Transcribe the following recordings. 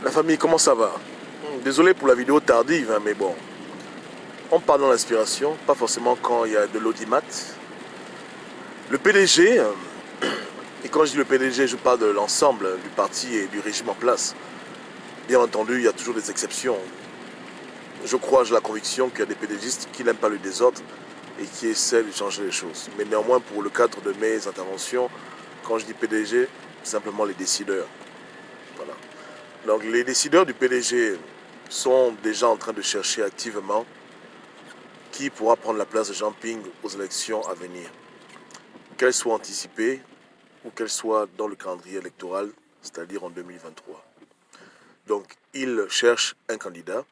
La famille, comment ça va? Désolé pour la vidéo tardive, hein, mais bon. On parle dans l'inspiration, pas forcément quand il y a de l'audimat. Le PDG, et quand je dis le PDG, je parle de l'ensemble du parti et du régime en place. Bien entendu, il y a toujours des exceptions. Je crois, j'ai la conviction qu'il y a des PDGistes qui n'aiment pas le désordre et qui essaient de changer les choses. Mais néanmoins, pour le cadre de mes interventions, quand je dis PDG, simplement les décideurs. Voilà. Donc les décideurs du PDG sont déjà en train de chercher activement qui pourra prendre la place de Jean Ping aux élections à venir. Qu'elles soient anticipées ou qu'elles soient dans le calendrier électoral, c'est-à-dire en 2023. Donc ils cherchent un candidat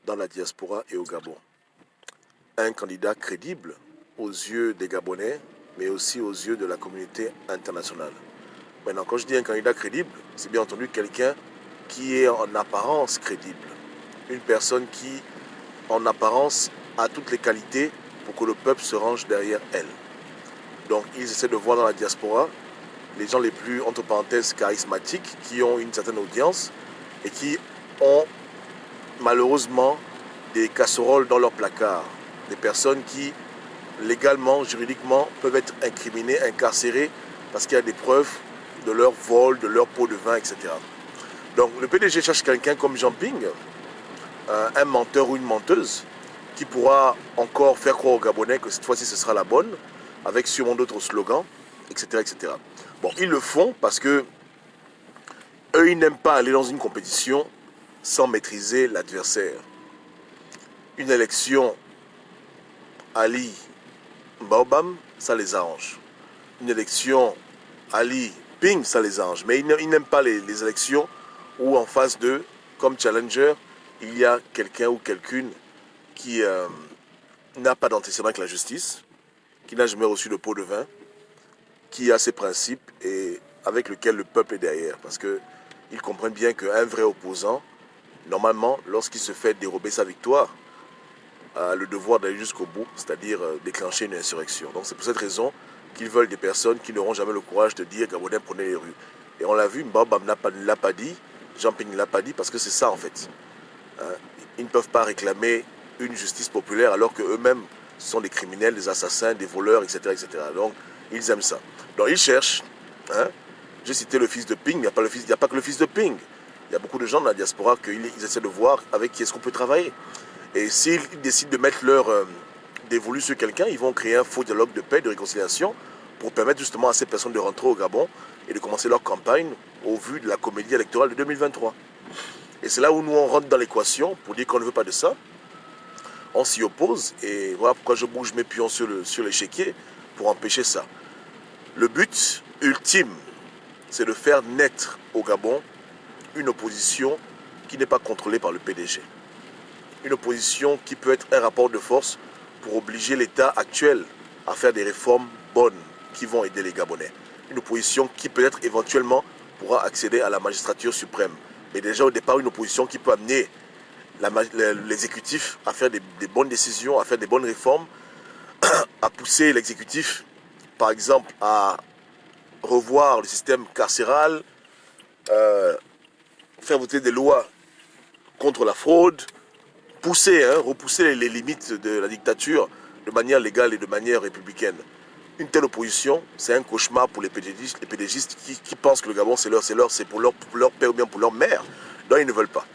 dans la diaspora et au Gabon. Un candidat crédible aux yeux des Gabonais, mais aussi aux yeux de la communauté internationale. Maintenant, quand je dis un candidat crédible, c'est bien entendu quelqu'un qui est en apparence crédible. Une personne qui, en apparence, a toutes les qualités pour que le peuple se range derrière elle. Donc, ils essaient de voir dans la diaspora les gens les plus, entre parenthèses, charismatiques, qui ont une certaine audience et qui ont malheureusement des casseroles dans leur placard. Des personnes qui, légalement, juridiquement, peuvent être incriminées, incarcérées, parce qu'il y a des preuves de leur vol, de leur pot de vin, etc. Donc le PDG cherche quelqu'un comme Jean Ping, un menteur ou une menteuse, qui pourra encore faire croire aux Gabonais que cette fois-ci ce sera la bonne, avec sûrement d'autres slogans, etc., etc. Bon, ils le font parce que eux, ils n'aiment pas aller dans une compétition sans maîtriser l'adversaire. Une élection Ali Baobam, ça les arrange. Une élection Ali Ping, ça les arrange. Mais ils n'aiment pas les élections où en face d'eux, comme challenger, il y a quelqu'un ou quelqu'une qui n'a pas d'antécédent avec la justice, qui n'a jamais reçu de pot de vin, qui a ses principes et avec lequel le peuple est derrière. Parce qu'ils comprennent bien qu'un vrai opposant, normalement, lorsqu'il se fait dérober sa victoire, a le devoir d'aller jusqu'au bout, c'est-à-dire déclencher une insurrection. Donc c'est pour cette raison qu'ils veulent des personnes qui n'auront jamais le courage de dire Gabonais prenez les rues. Et on l'a vu, Mbaba ne l'a pas dit, Jean Ping ne l'a pas dit, parce que c'est ça en fait. Ils ne peuvent pas réclamer une justice populaire alors qu'eux-mêmes sont des criminels, des assassins, des voleurs, etc., etc. Donc ils aiment ça. Donc ils cherchent. J'ai cité le fils de Ping, il n'y a pas que le fils de Ping. Il y a beaucoup de gens dans la diaspora qu'ils essaient de voir avec qui est-ce qu'on peut travailler. Et s'ils décident de mettre leur dévolu sur quelqu'un, ils vont créer un faux dialogue de paix, de réconciliation, pour permettre justement à ces personnes de rentrer au Gabon et de commencer leur campagne au vu de la comédie électorale de 2023. Et c'est là où nous on rentre dans l'équation pour dire qu'on ne veut pas de ça. On s'y oppose et voilà pourquoi je bouge mes pions sur l'échiquier pour empêcher ça. Le but ultime, c'est de faire naître au Gabon une opposition qui n'est pas contrôlée par le PDG. Une opposition qui peut être un rapport de force pour obliger l'État actuel à faire des réformes bonnes qui vont aider les Gabonais. Une opposition qui peut-être éventuellement pourra accéder à la magistrature suprême. Mais déjà au départ, une opposition qui peut amener l'exécutif à faire des bonnes décisions, à faire des bonnes réformes, à pousser l'exécutif, par exemple, à revoir le système carcéral, faire voter des lois contre la fraude, repousser les limites de la dictature de manière légale et de manière républicaine. Une telle opposition, c'est un cauchemar pour les PDGistes qui pensent que le Gabon c'est pour leur père ou bien pour leur mère. Donc ils ne veulent pas.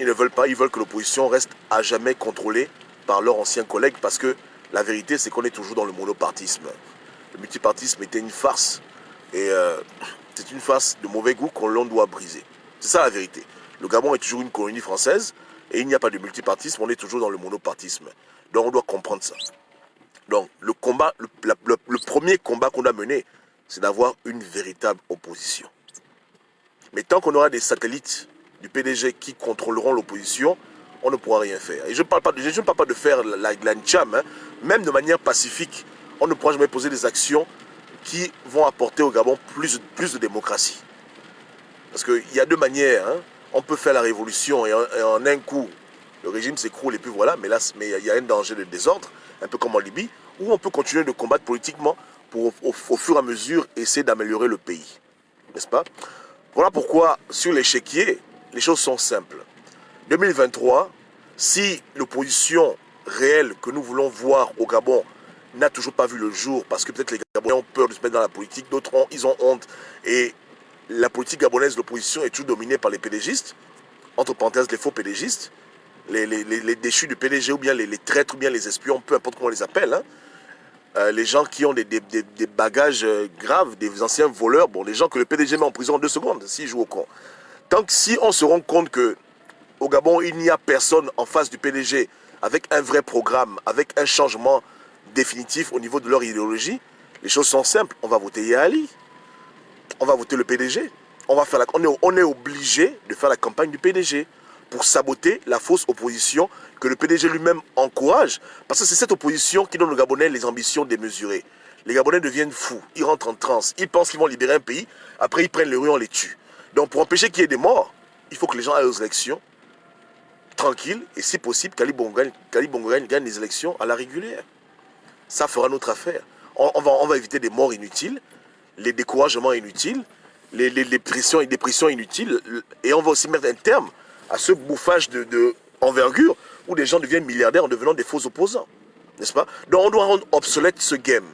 Ils ne veulent pas, ils veulent que l'opposition reste à jamais contrôlée par leurs anciens collègues parce que la vérité c'est qu'on est toujours dans le monopartisme. Le multipartisme était une farce et c'est une farce de mauvais goût qu'on doit briser. C'est ça la vérité. Le Gabon est toujours une colonie française et il n'y a pas de multipartisme, on est toujours dans le monopartisme. Donc on doit comprendre ça. Donc le premier combat qu'on a mené, c'est d'avoir une véritable opposition. Mais tant qu'on aura des satellites du PDG qui contrôleront l'opposition, on ne pourra rien faire. Et je ne parle pas de faire la ncham, même de manière pacifique, on ne pourra jamais poser des actions qui vont apporter au Gabon plus de démocratie. Parce qu'il y a deux manières. On peut faire la révolution et en un coup, le régime s'écroule et puis voilà. Mais il y a un danger de désordre, un peu comme en Libye, où on peut continuer de combattre politiquement pour au fur et à mesure essayer d'améliorer le pays. N'est-ce pas? Voilà pourquoi sur l'échiquier, les choses sont simples. 2023, si l'opposition réelle que nous voulons voir au Gabon n'a toujours pas vu le jour, parce que peut-être les Gabonais ont peur de se mettre dans la politique, d'autres ils ont honte, et la politique gabonaise, l'opposition est toujours dominée par les PDGistes, entre parenthèses les faux PDGistes, les déchus du PDG, ou bien les traîtres, ou bien les espions, peu importe comment on les appelle, hein. Les gens qui ont des bagages graves, des anciens voleurs, bon, les gens que le PDG met en prison en 2 secondes, s'ils jouent au con. Tant que si on se rend compte que au Gabon, il n'y a personne en face du PDG avec un vrai programme, avec un changement définitif au niveau de leur idéologie, les choses sont simples. On va voter Yali, on va voter le PDG. On est obligé de faire la campagne du PDG pour saboter la fausse opposition que le PDG lui-même encourage. Parce que c'est cette opposition qui donne aux Gabonais les ambitions démesurées. Les Gabonais deviennent fous, ils rentrent en transe, ils pensent qu'ils vont libérer un pays, après ils prennent les rues, on les tue. Donc pour empêcher qu'il y ait des morts, il faut que les gens aillent aux élections tranquille, et si possible, Kali Bongo gagne les élections à la régulière. Ça fera notre affaire. On va éviter des morts inutiles, les découragements inutiles, les pressions et dépressions inutiles, et on va aussi mettre un terme à ce bouffage de envergure où des gens deviennent milliardaires en devenant des faux opposants. N'est-ce pas? Donc on doit rendre obsolète ce game.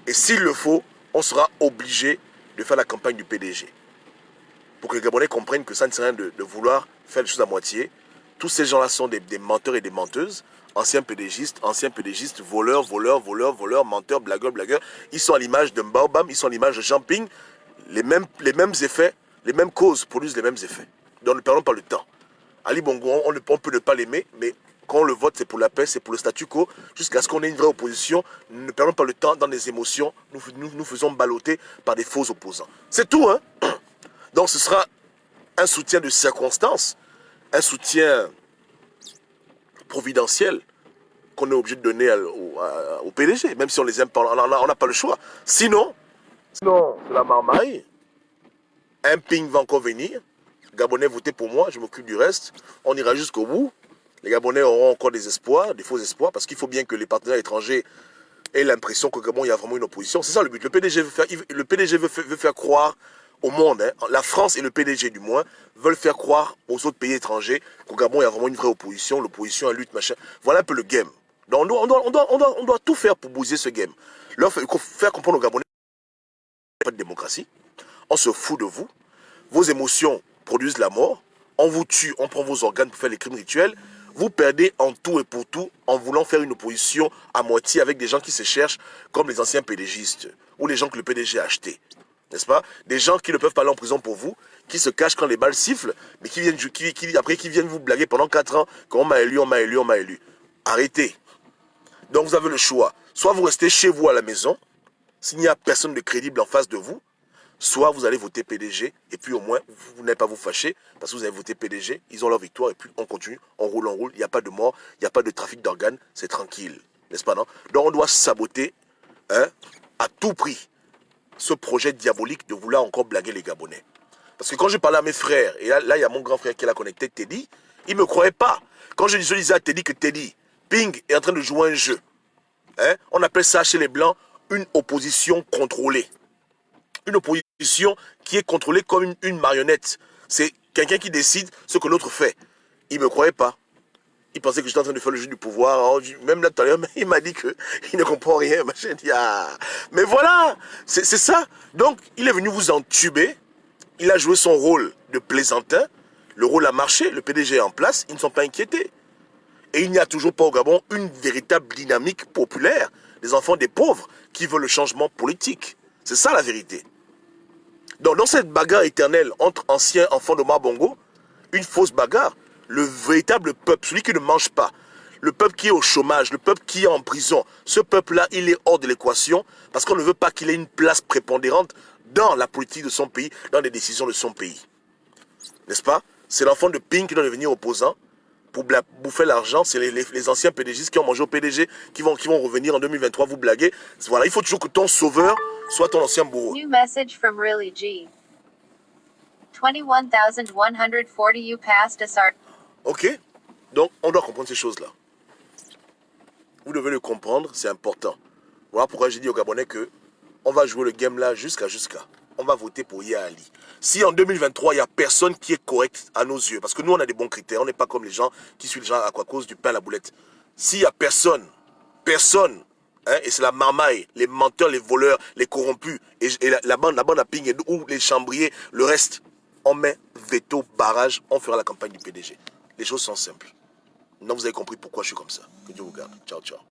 Et s'il le faut, on sera obligé de faire la campagne du PDG. Pour que les Gabonais comprennent que ça ne sert à rien de vouloir faire les choses à moitié. Tous ces gens-là sont des menteurs et des menteuses, anciens PDGistes, voleurs, menteurs, blagueurs. Ils sont à l'image de Mbaobam, ils sont à l'image de Jean-Ping. Les mêmes effets, les mêmes causes produisent les mêmes effets. Donc ne perdons pas le temps. Ali Bongo, on peut ne pas l'aimer, mais quand on le vote, c'est pour la paix, c'est pour le statu quo, jusqu'à ce qu'on ait une vraie opposition. Ne perdons pas le temps dans des émotions, nous faisons balloter par des faux opposants. C'est tout, hein? Donc ce sera un soutien de circonstance, un soutien providentiel qu'on est obligé de donner au PDG, même si on les aime pas, on n'a pas le choix. Sinon, c'est la marmaille. Un ping va encore venir. Gabonais, votez pour moi, je m'occupe du reste. On ira jusqu'au bout. Les Gabonais auront encore des espoirs, des faux espoirs, parce qu'il faut bien que les partenaires étrangers aient l'impression qu'au Gabon, il y a vraiment une opposition. C'est ça le but. Le PDG veut faire croire au monde, hein, la France et le PDG du moins, veulent faire croire aux autres pays étrangers qu'au Gabon, il y a vraiment une vraie opposition, l'opposition à lutte, machin. Voilà un peu le game. Donc on doit tout faire pour bouger ce game. Il faut faire comprendre aux Gabonais qu'il n'y a pas de démocratie. On se fout de vous. Vos émotions produisent la mort. On vous tue, on prend vos organes pour faire les crimes rituels. Vous perdez en tout et pour tout en voulant faire une opposition à moitié avec des gens qui se cherchent comme les anciens PDGistes ou les gens que le PDG a achetés. N'est-ce pas? Des gens qui ne peuvent pas aller en prison pour vous, qui se cachent quand les balles sifflent, mais qui viennent vous blaguer pendant 4 ans, qu'on m'a élu, on m'a élu, on m'a élu. Arrêtez. Donc vous avez le choix. Soit vous restez chez vous à la maison, s'il n'y a personne de crédible en face de vous, soit vous allez voter PDG, et puis au moins, vous n'allez pas vous fâcher, parce que vous avez voté PDG, ils ont leur victoire, et puis on continue, on roule, il n'y a pas de mort, il n'y a pas de trafic d'organes, c'est tranquille. N'est-ce pas, non? Donc on doit saboter, hein, à tout prix, ce projet diabolique de vouloir encore blaguer les Gabonais. Parce que quand je parlais à mes frères, et là il y a mon grand frère qui l'a connecté, Teddy, il ne me croyait pas. Quand je disais à Teddy que Teddy, Ping est en train de jouer un jeu, hein, on appelle ça chez les Blancs une opposition contrôlée. Une opposition qui est contrôlée comme une marionnette. C'est quelqu'un qui décide ce que l'autre fait. Il ne me croyait pas. Il pensait que j'étais en train de faire le jeu du pouvoir. Même là tout à l'heure, il m'a dit qu'il ne comprend rien. Machin. Mais voilà, c'est ça. Donc, il est venu vous entuber. Il a joué son rôle de plaisantin. Le rôle a marché. Le PDG est en place. Ils ne sont pas inquiétés. Et il n'y a toujours pas au Gabon une véritable dynamique populaire. Les enfants des pauvres qui veulent le changement politique. C'est ça la vérité. Donc, dans cette bagarre éternelle entre anciens enfants de Bongo, une fausse bagarre, le véritable peuple, celui qui ne mange pas, le peuple qui est au chômage, le peuple qui est en prison, ce peuple-là, il est hors de l'équation parce qu'on ne veut pas qu'il ait une place prépondérante dans la politique de son pays, dans les décisions de son pays. N'est-ce pas? C'est l'enfant de Ping qui doit devenir opposant pour bouffer l'argent. C'est les anciens PDGistes qui ont mangé au PDG qui vont revenir en 2023 vous blaguer. Voilà, il faut toujours que ton sauveur soit ton ancien bourreau. New message from Really G. 21,140 you passed a SAR. Ok? Donc, on doit comprendre ces choses-là. Vous devez le comprendre, c'est important. Voilà pourquoi j'ai dit aux Gabonais que on va jouer le game là jusqu'à. on va voter pour Yali. Si en 2023, il n'y a personne qui est correct à nos yeux, parce que nous, on a des bons critères, on n'est pas comme les gens qui suivent les gens à cause du pain à la boulette. S'il n'y a personne, hein, et c'est la marmaille, les menteurs, les voleurs, les corrompus, et la bande à ping, ou les chambriers, le reste, on met veto, barrage, on fera la campagne du PDG. Les choses sont simples. Donc vous avez compris pourquoi je suis comme ça. Que Dieu vous garde. Ciao, ciao.